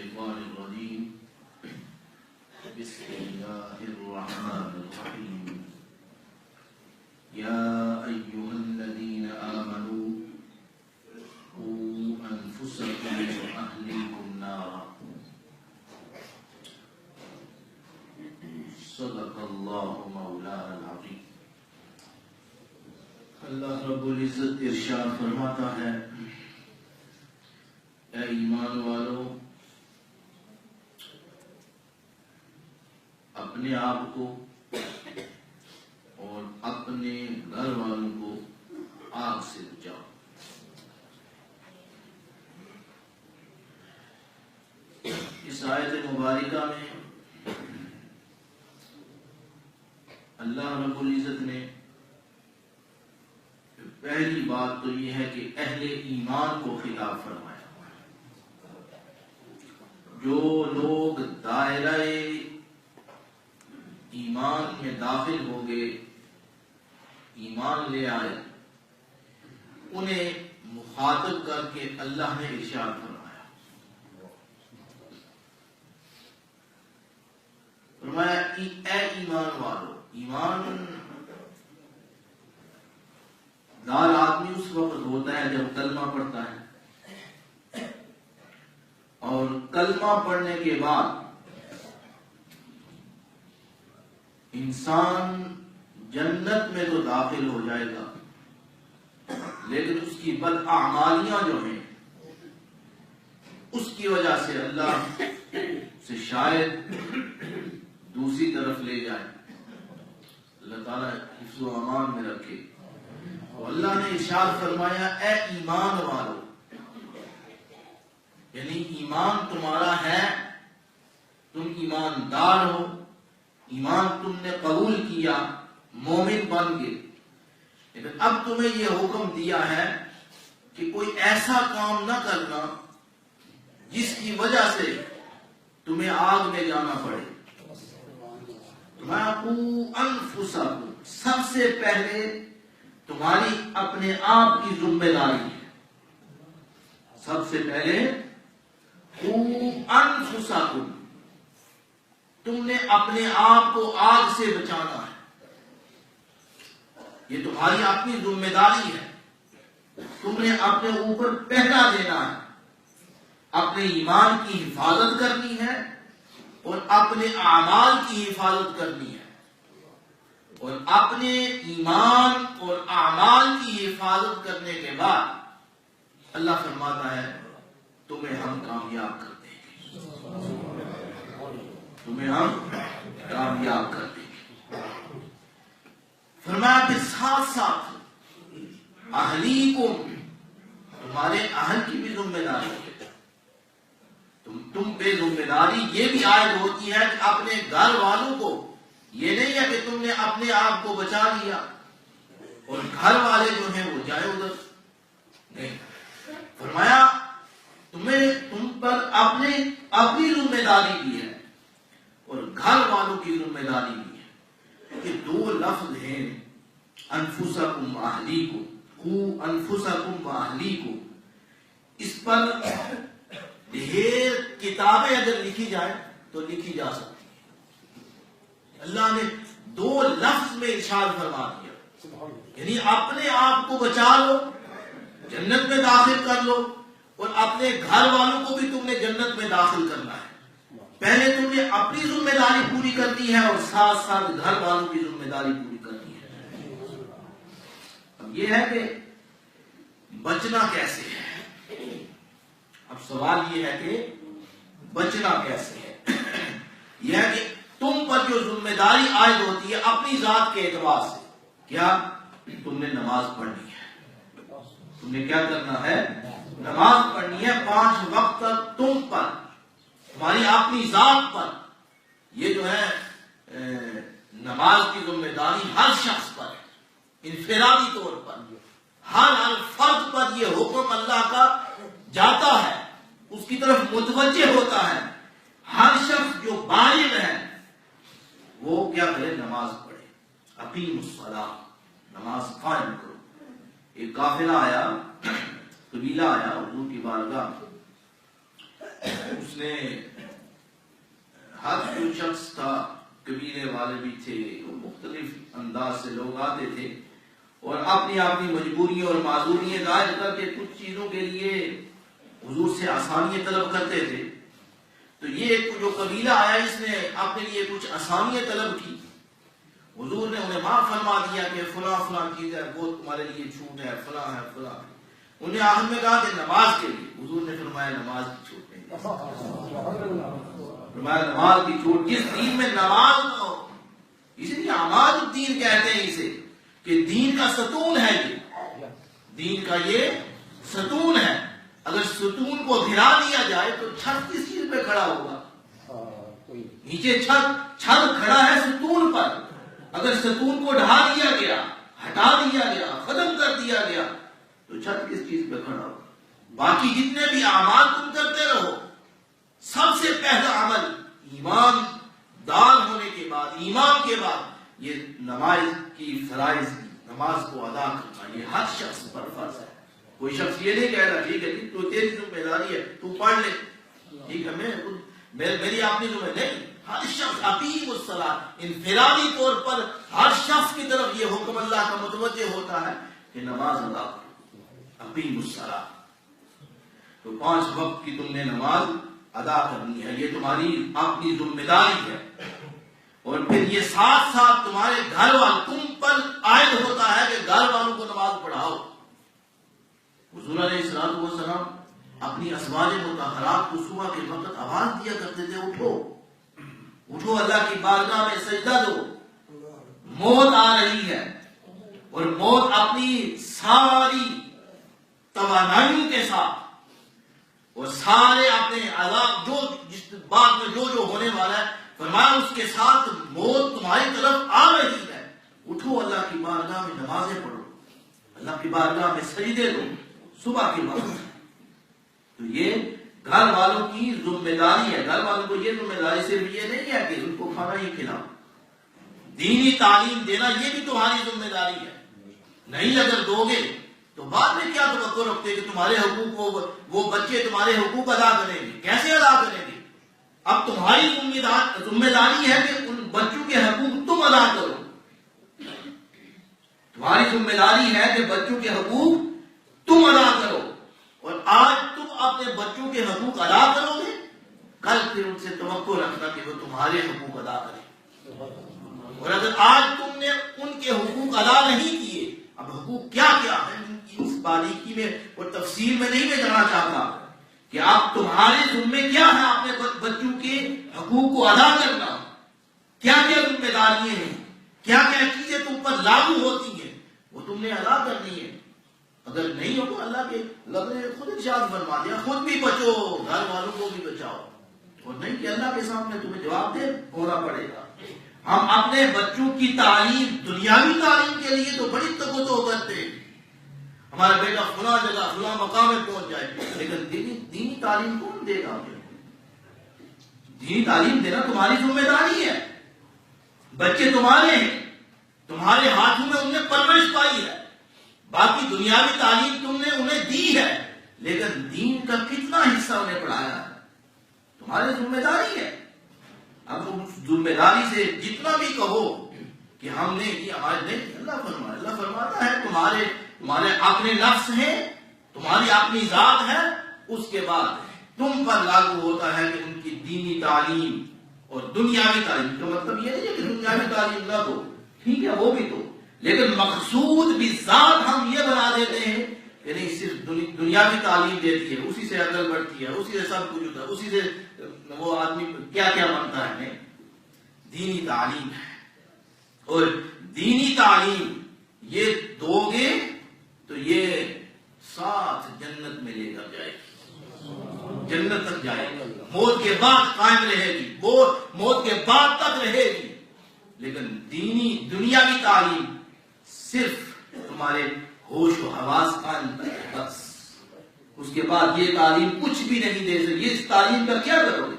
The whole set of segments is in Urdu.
الشيطان الرجيم بسم الله الرحمن الرحيم يا أيها الذين آمنوا قوا أنفسكم وأهليكم نارا صدق الله مولانا العظيم۔ اللہ رب العزت ارشاد فرماتا ہے، اے ایمان والو، اپنے آپ کو اور اپنے گھر والوں کو آگ سے بچاؤ۔ اس آیت مبارکہ میں اللہ رب العزت نے پہلی بات تو یہ ہے کہ اہل ایمان کو خطاب فرمایا۔ جو لوگ دائرہ ایمان میں داخل ہو گئے، ایمان لے آئے، انہیں مخاطب کر کے اللہ نے ارشاد فرمایا اے ایمان والو۔ ایمان دار آدمی اس وقت ہوتا ہے جب کلمہ پڑھتا ہے، اور کلمہ پڑھنے کے بعد انسان جنت میں تو داخل ہو جائے گا، لیکن اس کی بداعمالیاں جو ہیں اس کی وجہ سے اللہ سے شاید دوسری طرف لے جائے۔ اللہ تعالیٰ حفظ و امان میں رکھے۔ تو اللہ نے ارشاد فرمایا اے ایمان والو، یعنی ایمان تمہارا ہے، تم ایماندار ہو، ایمان تم نے قبول کیا، مومن بن گئے، لیکن اب تمہیں یہ حکم دیا ہے کہ کوئی ایسا کام نہ کرنا جس کی وجہ سے تمہیں آگ میں جانا پڑے۔ قوا انفسکم، سب سے پہلے تمہاری اپنے آپ کی ذمہ داری ہے۔ سب سے پہلے قوا انفسکم، تم نے اپنے آپ کو آگ سے بچانا ہے، یہ تمہاری اپنی ذمہ داری ہے۔ تم نے اپنے اوپر پہرا دینا ہے، اپنے ایمان کی حفاظت کرنی ہے اور اپنے اعمال کی حفاظت کرنی ہے، اور اپنے ایمان اور اعمال کی حفاظت کرنے کے بعد اللہ فرماتا ہے تمہیں ہم کامیاب کر دیں گے، تمہیں ہم کامیاب کر دیں گے۔ فرمایا پھر ساتھ ساتھ اہلیکم، تمہارے اہل کی بھی ذمہ داری ہے۔ تم پہ ذمہ داری یہ بھی عائد ہوتی ہے کہ اپنے گھر والوں کو، یہ نہیں ہے کہ تم نے اپنے آپ کو بچا لیا اور گھر والے جو ہیں وہ جائے ادھر، نہیں۔ فرمایا تم پر اپنی ذمہ داری بھی ہے اور گھر والوں کی ذمہ داری بھی ہے۔ کہ دو لفظ ہیں انفسکم و اہلیکم، قوا انفسکم و اہلیکم، اس پر ڈھیر کتابیں اگر لکھی جائیں تو لکھی جا سکتی ہیں۔ اللہ نے دو لفظ میں ارشاد فرما دیا، یعنی اپنے آپ کو بچا لو، جنت میں داخل کر لو، اور اپنے گھر والوں کو بھی تم نے جنت میں داخل کرنا ہے۔ پہلے تم نے اپنی ذمہ داری پوری کرنی ہے اور ساتھ ساتھ گھر والوں کی ذمہ داری پوری کرنی ہے۔ اب یہ ہے کہ بچنا کیسے ہے؟ اب سوال یہ ہے کہ بچنا کیسے ہے؟ یہ ہے کہ تم پر جو ذمہ داری عائد ہوتی ہے اپنی ذات کے اعتبار سے، کیا تم نے نماز پڑھنی ہے، تم نے کیا کرنا ہے؟ نماز پڑھنی ہے 5 وقت تک تم پر، تمہاری اپنی ذات پر۔ یہ جو ہے نماز کی ذمہ داری ہر شخص پر، انفرادی طور پر ہر فرد پر یہ حکم اللہ کا جاتا ہے، اس کی طرف متوجہ ہوتا ہے۔ ہر شخص جو بالغ ہے وہ کیا کرے؟ نماز پڑھے۔ اقیم الصلاۃ، نماز قائم کرو۔ ایک قافلہ آیا، قبیلہ آیا حضور کی بارگاہ، اس نے ہر جو شخص تھا، قبیلے والے بھی تھے، مختلف انداز سے لوگ آتے تھے اور اپنی اپنی مجبوریاں اور معذوریاں ظاہر کر کے کچھ چیزوں کے لیے حضور سے آسانیاں طلب کرتے تھے. تو یہ جو قبیلہ آیا اس نے اپنے لیے کچھ آسانیاں طلب کی. حضور نے انہیں معاف فرما دیا کہ فلاں فلاں چیز ہے وہ تمہارے لیے چھوٹ ہے، فلاں ہے فلاں. انہیں آخر میں کہا کہ نماز کے لیے، حضور نے فرمایا نماز کی چھوٹ نہیں، فرمایا نماز کی چھوٹ. جس دین میں نماز نہ ہو، اس لیے عماد الدین کہتے ہیں اسے کہ دین کا ستون ہے، یہ دین کا یہ ستون ہے. اگر ستون کو گرا دیا جائے تو چھت کس چیز پہ کھڑا ہوگا؟ نیچے چھت کھڑا ہے ستون پر. اگر ستون کو ڈھا دیا گیا، ہٹا دیا گیا، ختم کر دیا گیا تو چھت کس چیز پہ کھڑا ہوگا؟ باقی جتنے بھی اعمال تم کرتے رہو، سب سے پہلا عمل ایمان دار ہونے کے بعد، ایمان کے بعد یہ نماز کی فرائض کی، نماز کو ادا کرنا یہ ہر شخص پر فرض ہے. کوئی شخص یہ نہیں کہہ رہا ٹھیک ہے تو تیری ذمہ داری ہے تو پڑھ لے، ٹھیک ہے میری اپنی ذمہ نہیں. ہر شخص اقیم الصلاۃ، انفرادی طور پر ہر شخص کی طرف یہ حکم اللہ کا متوجہ ہوتا ہے کہ نماز ادا کرو، اقیم الصلاۃ. تو 5 وقت کی تم نے نماز ادا کرنی ہے، یہ تمہاری اپنی ذمہ داری ہے. اور پھر یہ ساتھ ساتھ تمہارے گھر والوں تم پر عائد ہوتا ہے کہ گھر والوں کو نماز پڑھاؤ. حضور علیہ الصلوۃ والسلام اپنی ازواج مطہرات کو صبح کے وقت آواز دیا کرتے تھے، اٹھو اٹھو، اللہ کی بارگاہ میں سجدہ دو، موت آ رہی ہے. اور موت اپنی ساری توانائیوں کے ساتھ اور سارے اپنے عذاب جو جس بات میں جو ہونے والا ہے، فرمایا اس کے ساتھ موت تمہاری طرف آ رہی ہے. اٹھو، اللہ کی بارگاہ میں نمازیں پڑھو، اللہ کی بارگاہ میں سجدے دو صبح کے وقت. تو یہ گھر والوں کی ذمہ داری ہے. گھر والوں کو یہ ذمہ داری صرف یہ نہیں ہے کہ ان کو کھانا ہی کھلاؤ، دینی تعلیم دینا یہ بھی تمہاری ذمہ داری ہے. نہیں اگر دو گے تو بعد میں کیا توقع رکھتے کہ تمہارے حقوق کو وہ بچے تمہارے حقوق ادا کریں گے؟ کیسے ادا کریں گے؟ اب تمہاری ذمہ داری ہے کہ ان بچوں کے حقوق تم ادا کرو. تمہاری ذمہ داری ہے کہ بچوں کے حقوق تم ادا کرو. اور آج تم اپنے بچوں کے حقوق ادا کرو گے، کل پھر ان سے توقع رکھنا کہ وہ تمہارے حقوق ادا کریں. اور اگر آج تم نے ان کے حقوق ادا نہیں کیے، اب حقوق کیا کیا ہے اس باریکی میں اور تفصیل میں نہیں میں جانا چاہتا کہ اب تمہارے ذمے کیا ہے اپنے بچوں کے حقوق کو ادا کرنا. کیا کیا ذمہ داریاں ہیں، کیا کیا چیزیں تم پر لاگو ہوتی ہیں، وہ تم نے ادا کرنی ہے. اگر نہیں ہو تو اللہ نے خود ارشاد فرما دیا خود بھی بچو، گھر والوں کو بھی بچاؤ. اور نہیں کہ اللہ کے سامنے تمہیں جواب دہ ہونا پڑے گا. ہم اپنے بچوں کی تعلیم، دنیاوی تعلیم کے لیے تو بڑی توقع کرتے ہیں، ہمارا بیٹا فلاں جگہ فلاں مقام میں پہنچ جائے، لیکن دینی تعلیم کون دے گا؟ دینی تعلیم دینا تمہاری ذمہ داری ہے. بچے تمہارے ہیں، تمہارے ہاتھوں میں انہیں پرورش پائی ہے. باقی دنیاوی تعلیم تم نے انہیں دی ہے، لیکن دین کا کتنا حصہ انہیں پڑھایا ہے تمہاری ذمہ داری ہے. اب اس ذمہ داری سے جتنا بھی کہو کہ ہم نے یہ آج نہیں، اللہ فرماتا ہے تمہارے اپنے نفس ہیں، تمہاری اپنی ذات ہے، اس کے بعد تم پر لاگو ہوتا ہے کہ ان کی دینی تعلیم اور دنیاوی تعلیم. کا مطلب یہ نہیں ہے کہ دنیاوی تعلیم نہ دو، ٹھیک ہے وہ بھی دو، لیکن مقصود بھی ذات ہم یہ بنا دیتے ہیں کہ نہیں صرف دنیاوی تعلیم دیتی ہے، اسی سے عقل بڑھتی ہے، اسی سے سب کچھ ہوتا ہے، اسی سے وہ آدمی کیا کیا بنتا ہے. نہیں، دینی تعلیم ہے. اور دینی تعلیم یہ دو گے تو یہ ساتھ جنت میں لے کر جائے گی، جنت تک جائے گی، موت کے بعد قائم رہے گی، موت کے بعد تک رہے گی. لیکن دنیاوی تعلیم صرف تمہارے ہوش و حواس قائم تک، بس اس کے بعد یہ تعلیم کچھ بھی نہیں دے سکتی. یہ اس تعلیم کا کیا کرو گے؟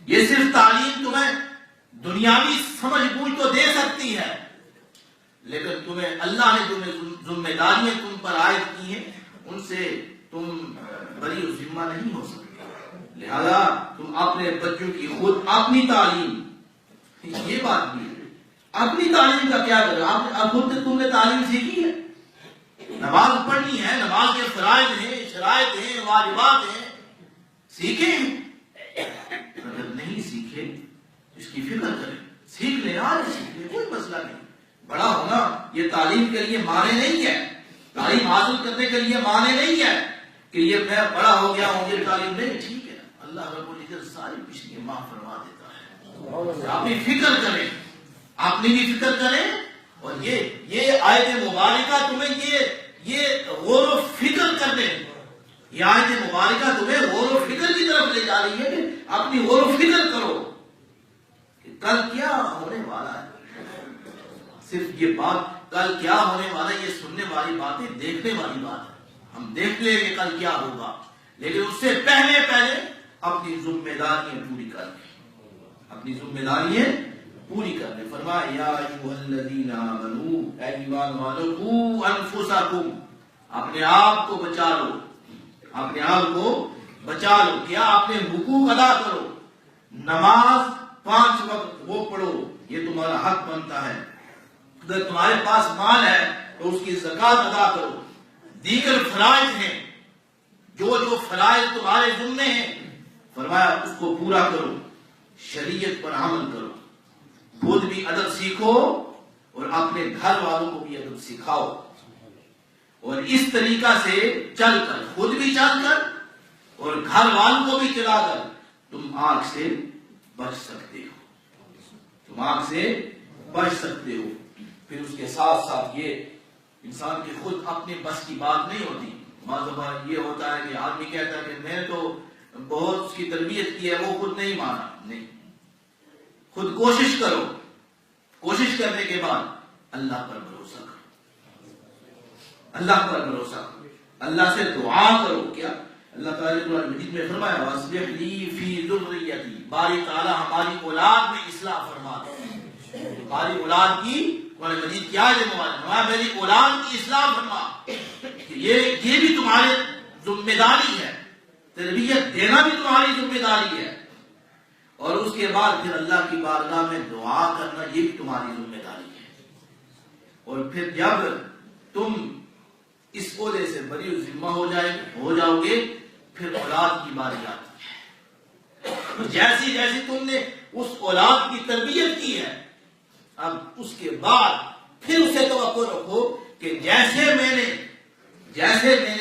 یہ صرف تعلیم تمہیں دنیاوی سمجھ بوجھ تو دے سکتی ہے، لیکن تمہیں اللہ نے تمہیں ذمہ داریاں تم پر عائد کی ہیں، ان سے تم بری و ذمہ نہیں ہو سکتے. لہذا تم اپنے بچوں کی خود اپنی تعلیم، یہ بات بھی ہے، اپنی تعلیم کا کیا کرو؟ اب خود تم نے تعلیم سیکھی ہے، نماز پڑھنی ہے، نماز کے فرائض ہیں، شرائط ہیں، واجبات ہیں، سیکھیں۔ اگر نہیں سیکھے اس کی فکر کریں، سیکھ لیں، آج سیکھ لیں، کوئی مسئلہ نہیں۔ بڑا ہونا یہ تعلیم کے لیے معنی نہیں ہے، تعلیم حاصل کرنے کے لیے معنی نہیں ہے کہ یہ میں بڑا ہو گیا ہوں یہ تعلیم نہیں، ٹھیک ہے، اللہ رب العزت ساری پچھلی معاف فرما دیتا ہے۔ اپنی فکر کریں، اپنی بھی فکر کریں، اور یہ آیت مبارکہ تمہیں یہ غور و فکر کرنے، یہ آیت مبارکہ تمہیں غور و فکر کی طرف لے جا رہی ہے کہ اپنی غور و فکر کرو کہ کل کیا ہونے والا ہے۔ صرف یہ بات کل کیا ہونے والا ہے یہ سننے والی بات ہے، دیکھنے والی بات ہے، ہم دیکھ لیں کہ کل کیا ہوگا، لیکن اس سے پہلے اپنی ذمہ داریاں پوری کر لیں، اپنی ذمہ داریاں پوری کر لیں۔ فرمایا یا ایھا الذین آمنو، اے ایمان والو، قوا انفسکم، اپنے آپ کو بچا لو، اپنے آپ کو بچا لو، کیا اپنے حقوق ادا کرو، نماز 5 وقت وہ پڑھو، یہ تمہارا حق بنتا ہے، اگر تمہارے پاس مال ہے تو اس کی زکوٰۃ ادا کرو، دیگر فرائض ہیں، جو فرائض تمہارے ذمے ہیں، فرمایا اس کو پورا کرو، شریعت پر عمل کرو، خود بھی ادب سیکھو اور اپنے گھر والوں کو بھی ادب سکھاؤ، اور اس طریقہ سے چل کر، خود بھی چل کر اور گھر والوں کو بھی چلا کر تم آگ سے بچ سکتے ہو، تم آگ سے بچ سکتے ہو۔ پھر اس کے ساتھ ساتھ یہ انسان کی خود اپنے بس کی بات نہیں ہوتی، بعض دفعہ یہ ہوتا ہے کہ آدمی کہتا ہے کہ میں تو بہت اس کی تربیت کی ہے، وہ خود نہیں مانا، نہیں، خود کوشش کرو، کوشش کرنے کے بعد اللہ پر بھروسہ کرو، اللہ پر بھروسہ کرو، اللہ سے دعا کرو۔ کیا اللہ تعالیٰ قرآن مجید میں فرمایا وَأَصْلِحْ لِي فِي ذُرِّيَّتِي، باری تعالیٰ ہماری اولاد میں اصلاح فرما دے، ہماری اولاد کی قرآن مجید کیا ہے ہمارا میری اولاد کی اصلاح فرما، یہ بھی تمہاری ذمہ داری ہے، تربیت دینا بھی تمہاری ذمہ داری ہے، اور اس کے بعد پھر اللہ کی بارگاہ میں دعا کرنا یہ بھی تمہاری ذمہ داری ہے، اور پھر جب تم اس عہدے سے بری ذمہ ہو جاؤ گے پھر اولاد کی باری آتی ہے، جیسی جیسی تم نے اس اولاد کی تربیت کی ہے، اب اس کے بعد پھر اسے توقع رکھو کہ جیسے میں نے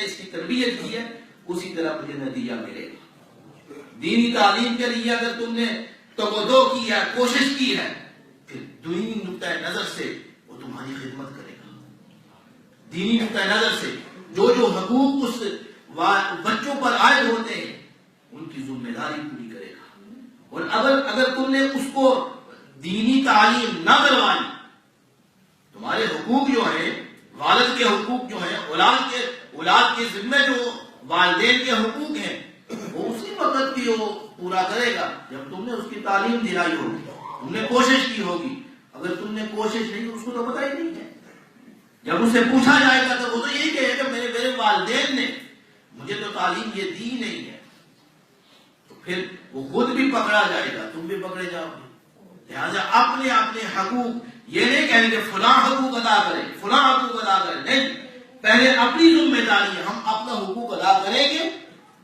اس کی تربیت کی ہے اسی طرح مجھے نتیجہ ملے گا۔ دینی تعلیم کے لیے اگر تم نے توقع کی ہے، کوشش کی ہے، پھر دینی نقطۂ نظر سے وہ تمہاری خدمت کرے گا، دینی نقطۂ نظر سے جو حقوق اس بچوں پر عائد ہوتے ہیں ان کی ذمہ داری پوری کرے گا، اور اگر تم نے اس کو دینی تعلیم نہ کروائی، تمہارے حقوق جو ہیں، والد کے حقوق جو ہیں، اولاد کے ذمہ جو والدین کے حقوق ہیں وہ اسی وقت بھی وہ پورا کرے گا جب تم نے اس کی تعلیم دلائی ہوگی، تم نے کوشش کی ہوگی۔ اگر تم نے کوشش نہیں، اس کو تو پتہ ہی نہیں ہے، جب اس سے پوچھا جائے گا تو وہ تو یہی کہے گا میرے والدین نے مجھے تو تعلیم یہ دی نہیں ہے، تو پھر وہ خود بھی پکڑا جائے گا، تم بھی پکڑے جاؤ گے۔ لہٰذا اپنے حقوق یہ نہیں کہیں کہ فلاں حقوق ادا کریں، فلاں حقوق ادا کریں، نہیں، پہلے اپنی ذمہ داری ہے، ہم اپنا حقوق ادا کریں گے،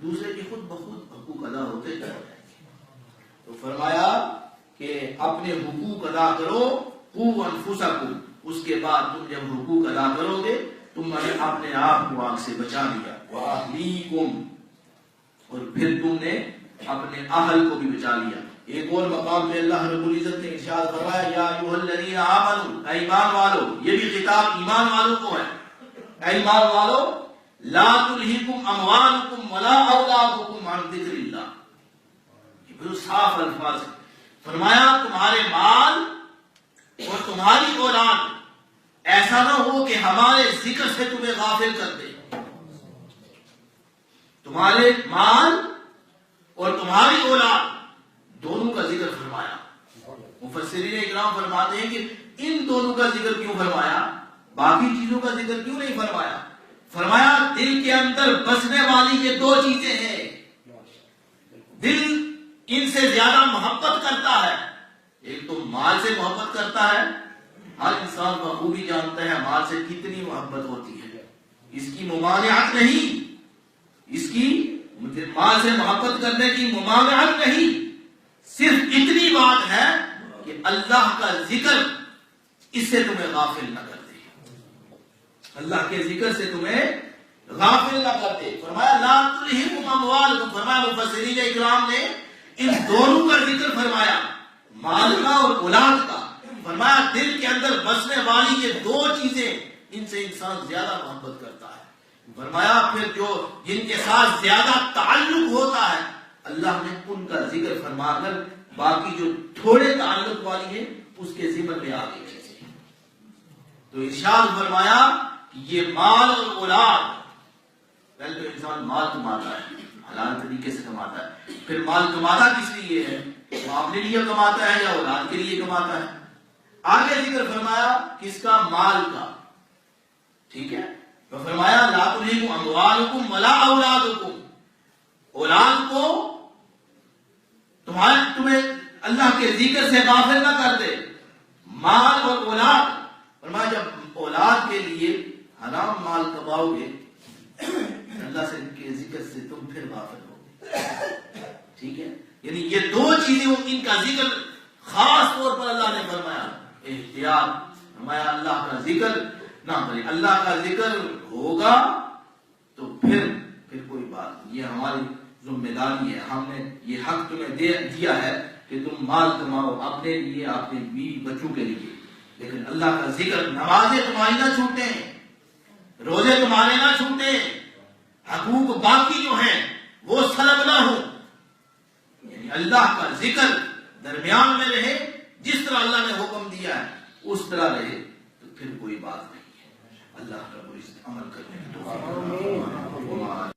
دوسرے کے خود بخود حقوق ادا ہوتے جائیں گے۔ تو فرمایا کہ اپنے حقوق ادا کرو، قوا انفسکم، اس کے بعد تم جب حقوق ادا کرو گے تم نے اپنے آپ کو آگ سے بچا لیا، وَأَهْلِيكُمْ، اور پھر تم نے اپنے اہل کو بھی بچا لیا۔ ایک اور مقام میں اللہ رب العزت نے ارشاد فرمایا یا ایھا الذین آمنوا، اے ایمان والو، یہ بھی خطاب ایمان والوں کو ہے، اے ایمان والو لا تلہکم اموالکم ولا اولادکم عن ذکر اللہ، یہ بڑے صاف الفاظ ہیں، فرمایا تمہارے مال اور تمہاری اولاد ایسا نہ ہو کہ ہمارے ذکر سے تمہیں غافل کر دے، تمہارے مال اور تمہاری اولاد دونوں کا ذکر فرمایا۔ مفسرین اکرام فرماتے ہیں کہ ان دونوں کا ذکر کیوں فرمایا، باقی چیزوں کا ذکر کیوں نہیں فرمایا؟ فرمایا دل کے اندر بسنے والی یہ دو چیزیں ہیں، دل ان سے زیادہ محبت کرتا ہے. ایک تو مال سے محبت کرتا ہے، ہر انسان بخوبی جانتا ہے مال سے کتنی محبت ہوتی ہے، اس کی ممانعت نہیں، اس کی مال سے محبت کرنے کی ممانعت نہیں، صرف اتنی بات ہے کہ اللہ کا ذکر اس سے تمہیں غافل نہ کر دے، اللہ کے ذکر سے تمہیں غافل نہ کر دے. فرمایا لا تلہکم اموالکم، فرمایا مفسرین اکرام نے ان دونوں کا ذکر فرمایا، مال کا اور اولاد کا. فرمایا دل کے اندر بسنے والی یہ دو چیزیں، ان سے انسان زیادہ محبت کرتا ہے. فرمایا پھر جو جن کے ساتھ زیادہ تعلق ہوتا ہے اللہ نے ان کا ذکر فرما کر باقی جو تھوڑے تعلق والی ہے اس کے ذمن میں آگے چیزیں. تو ارشاد فرمایا کہ یہ مال اور اولاد، پہلے تو انسان مال کماتا ہے، حلال طریقے سے کماتا ہے، پھر مال کماتا کس لیے ہے؟ وہ اپنے لیے کماتا ہے یا اولاد کے لیے کماتا ہے؟ آگے ذکر فرمایا کس کا؟ مال کا. ٹھیک ہے، تو فرمایا لا تلہکم اموالکم ولا اولادکم، اولاد کو تمہیں اللہ کے ذکر سے غافل نہ کر دے. مال اور اولاد، فرمایا جب اولاد کے لیے حرام مال کماؤ گے اللہ سے کے ذکر سے تم پھر غافل ہوگے. ٹھیک ہے، یعنی یہ دو چیزیں ان کا ذکر خاص طور پر اللہ نے فرمایا احتیاط. فرمایا اللہ کا ذکر نہ کرے، اللہ کا ذکر ہوگا تو پھر کوئی بات نہیں. یہ ہماری ذمہ داری ہے، ہم نے یہ حق تمہیں دیا ہے کہ تم مال کماؤ اپنے لیے، اپنے بیوی بچوں کے لیے، لیکن اللہ کا ذکر، نمازیں تمہاری نہ چھوٹیں، روزے تمہارے نہ چھوٹیں، حقوق باقی جو ہیں وہ سلب نہ ہو. یعنی اللہ کا ذکر درمیان میں رہے، جس طرح اللہ نے حکم دیا ہے اس طرح رہے تو پھر کوئی بات نہیں ہے. اللہ رب العزت عمل کرنے کی توفیق.